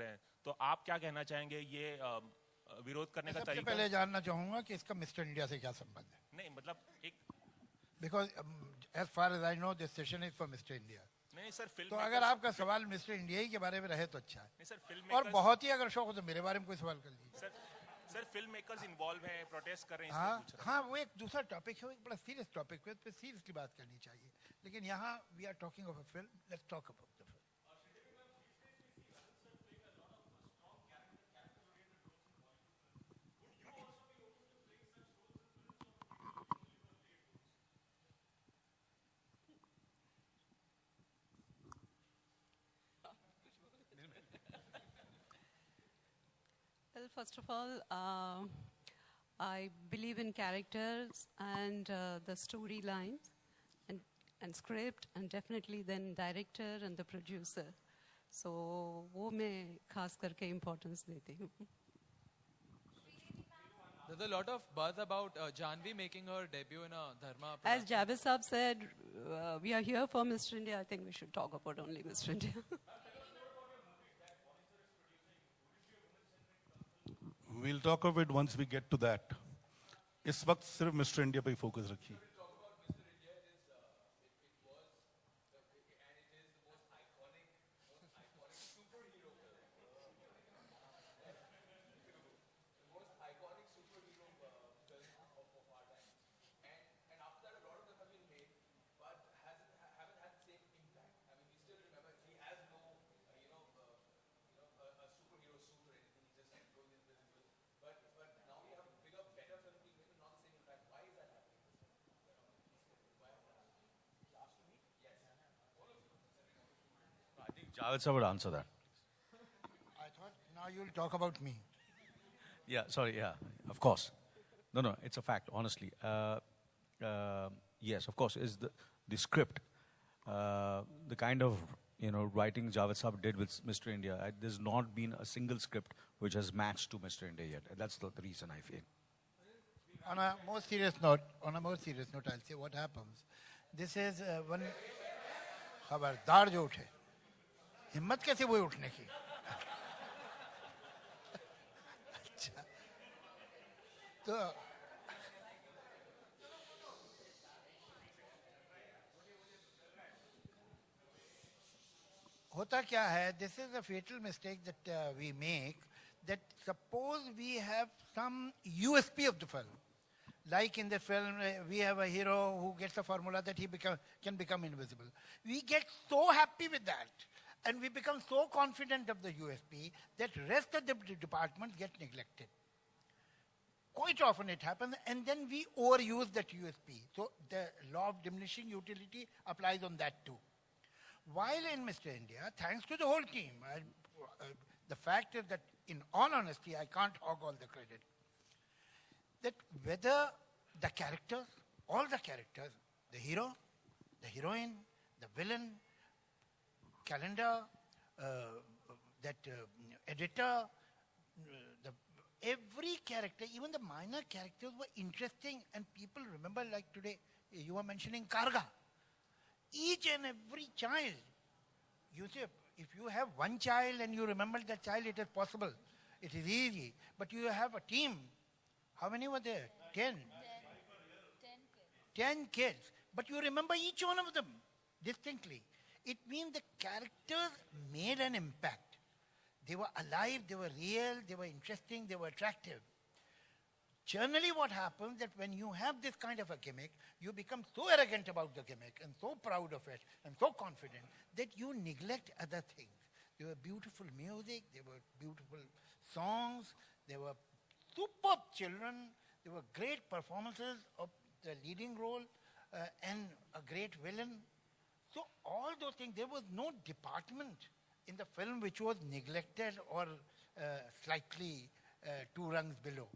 रहे हैं, तो आप क्या कहना चाहेंगे? ये विरोध करने का सबसे तरीका? पहले जानना चाहूंगा कि इसका मिस्टर इंडिया से क्या संबंध है? नहीं मतलब एक, because as far as I know this session is for mister India. नहीं सर, फिल्म तो अगर आपका सवाल मिस्टर इंडिया ही के बारे में रहे तो अच्छा है। नहीं सर, फिल्म और बहुत ही अगर शौक हो तो मेरे बारे में कोई सवाल कर लीजिए। सर फिल्म मेकर्स इन्वॉल्व हैं, प्रोटेस्ट कर रहे हैं, हाँ इसलिए पूछ रहा हाँ, वो एक दूसरा टॉपिक है, वो एक बड़ा सीरियस टॉपिक है, पे सीरियसली बात करनी चाहिए। लेकिन यहाँ we are talking of a film, let's talk about the film. Well, first of all, I believe in characters and the storylines and script, and definitely then director and the producer. So वो मैं खास करके importance देती हूँ. There's a lot of buzz about Janvi making her debut in a Dharma production. As Javed Saab said, we are here for Mr. India. I think we should talk about only Mr. India. We'll talk of it once we get to that. इस वक्त सिर्फ mister India पे ही focus रखिए। Javed sir would answer that. I thought now you'll talk about me. Yeah, sorry, yeah, of course. No, it's a fact, honestly. Yes, of course, is the script, the kind of, writing Javed Saab did with Mr. India, there's not been a single script which has matched to Mr. India yet. That's the reason I feel. On a more serious note, I'll say what happens. This is one खबरदार जो उठे, हिम्मत कैसे वो उठने की? अच्छा, तो होता क्या है? This is a fatal mistake that we make. That suppose we have some USP of the film. Like in the film, we have a hero who gets a formula that he can become invisible. We get so happy with that, and we become so confident of the USP that rest of the departments get neglected. Quite often it happens, and then we overuse that USP. So the law of diminishing utility applies on that too. While in Mr. India, thanks to the whole team, the fact is that in all honesty, I can't hog all the credit. That whether the characters, all the characters, the hero, the heroine, the villain, calendar, that editor, every character, even the minor characters were interesting, and people remember, like today, you were mentioning Karga. Each and every child, you see, if you have one child and you remember that child, it is possible. It is easy. But you have a team. How many were there? 10. 10 kids. But you remember each one of them distinctly. It means the characters made an impact. They were alive, they were real, they were interesting, they were attractive. Generally what happens that when you have this kind of a gimmick, you become so arrogant about the gimmick and so proud of it and so confident that you neglect other things. There were beautiful music, there were beautiful songs, there were superb children, there were great performances of the leading role and a great villain. So all those things, there was no department in the film which was neglected or slightly two rungs below.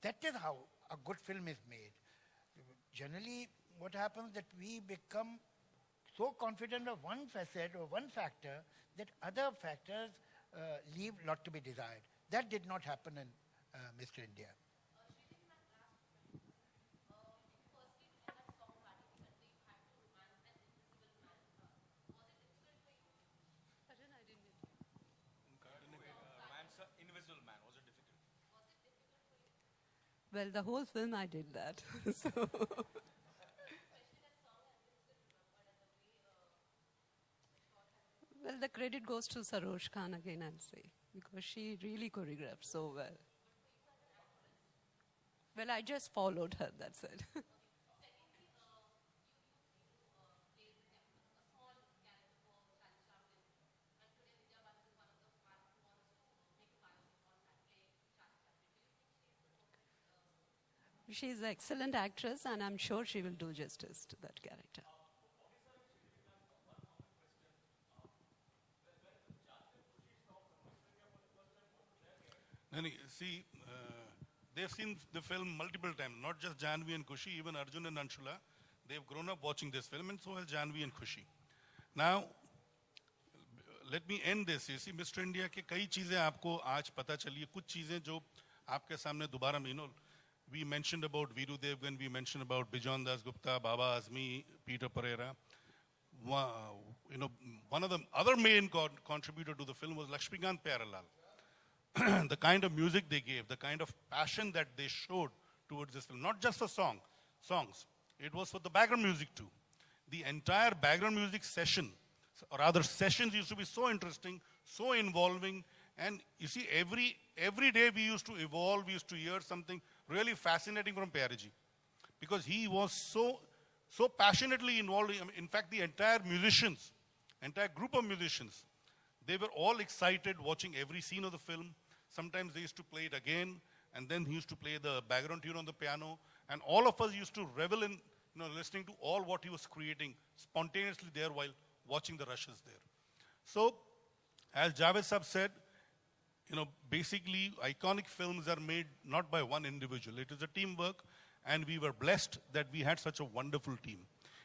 That is how a good film is made. Generally, what happens that we become so confident of one facet or one factor that other factors leave a lot to be desired. That did not happen in Mr. India. Well, the whole film I did that. So. Well, the credit goes to Saroj Khan again, I'll say, because she really choreographed so well. Well, I just followed her, that's it. She's an excellent actress, and I'm sure she will do justice to that character. Nani, see, they've seen the film multiple times, not just Janvi and Kushi, even Arjun and Anshula. They've grown up watching this film, and so has Janvi and Kushi. Now, let me end this. You see, Mr. India के कई चीजें आपको आज पता चली है, कुछ चीजें जो आपके सामने दोबारा में, we mentioned about Viru Devgan, we mentioned about Bijon Das Gupta, Baba Azmi, Peter Pereira. One of the other main contributor to the film was Lakshmikant Pyarelal. The kind of music they gave, the kind of passion that they showed towards this film, not just for songs, it was for the background music too. The entire background music session, or rather sessions, used to be so interesting, so involving, and you see, every day we used to evolve, we used to hear something really fascinating from Pyariji, because he was so passionately involved. In fact, the entire group of musicians, they were all excited watching every scene of the film. Sometimes they used to play it again, and then he used to play the background tune on the piano, and all of us used to revel in listening to all what he was creating spontaneously there while watching the rushes there. So, as Javed Sahab said, basically iconic films are made not by one individual. It is a teamwork, and we were blessed that we had such a wonderful team.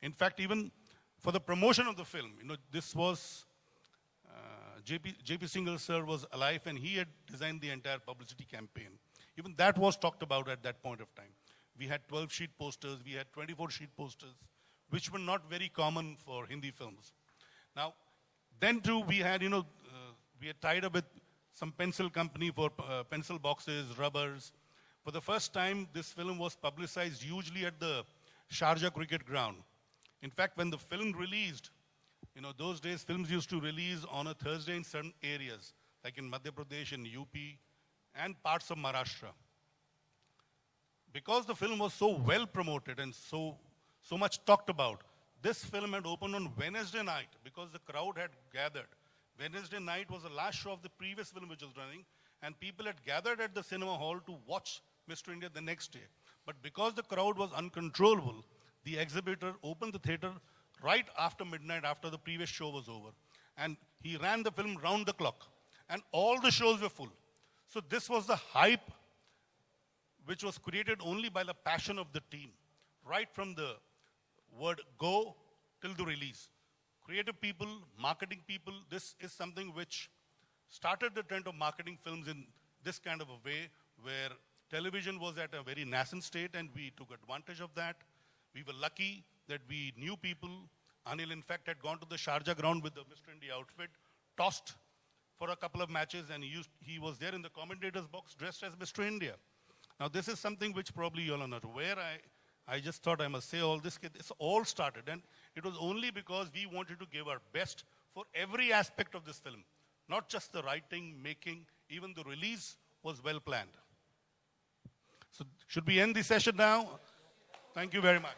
In fact, even for the promotion of the film, this was JP Singhal sir was alive, and he had designed the entire publicity campaign. Even that was talked about at that point of time. We had 12 sheet posters, we had 24 sheet posters, which were not very common for Hindi films. Now, then too, we had tied up with some pencil company for pencil boxes, rubbers. For the first time, this film was publicized hugely at the Sharjah cricket ground. In fact, when the film released, those days films used to release on a Thursday in certain areas, like in Madhya Pradesh and UP and parts of Maharashtra. Because the film was so well promoted and so much talked about, this film had opened on Wednesday night because the crowd had gathered. Wednesday night was the last show of the previous film which was running, and people had gathered at the cinema hall to watch Mr. India the next day. But because the crowd was uncontrollable, the exhibitor opened the theater right after midnight, after the previous show was over. And he ran the film round the clock. And all the shows were full. So this was the hype which was created only by the passion of the team. Right from the word go till the release. Creative people, marketing people, this is something which started the trend of marketing films in this kind of a way, where television was at a very nascent state, and we took advantage of that. We were lucky that we knew people. Anil, in fact, had gone to the Sharjah ground with the Mr. India outfit, tossed for a couple of matches, and he was there in the commentator's box dressed as Mr. India. Now, this is something which probably you all are not aware. I just thought I must say all this. This all started, and it was only because we wanted to give our best for every aspect of this film. Not just the writing, making, even the release was well planned. So, should we end the session now? Thank you very much.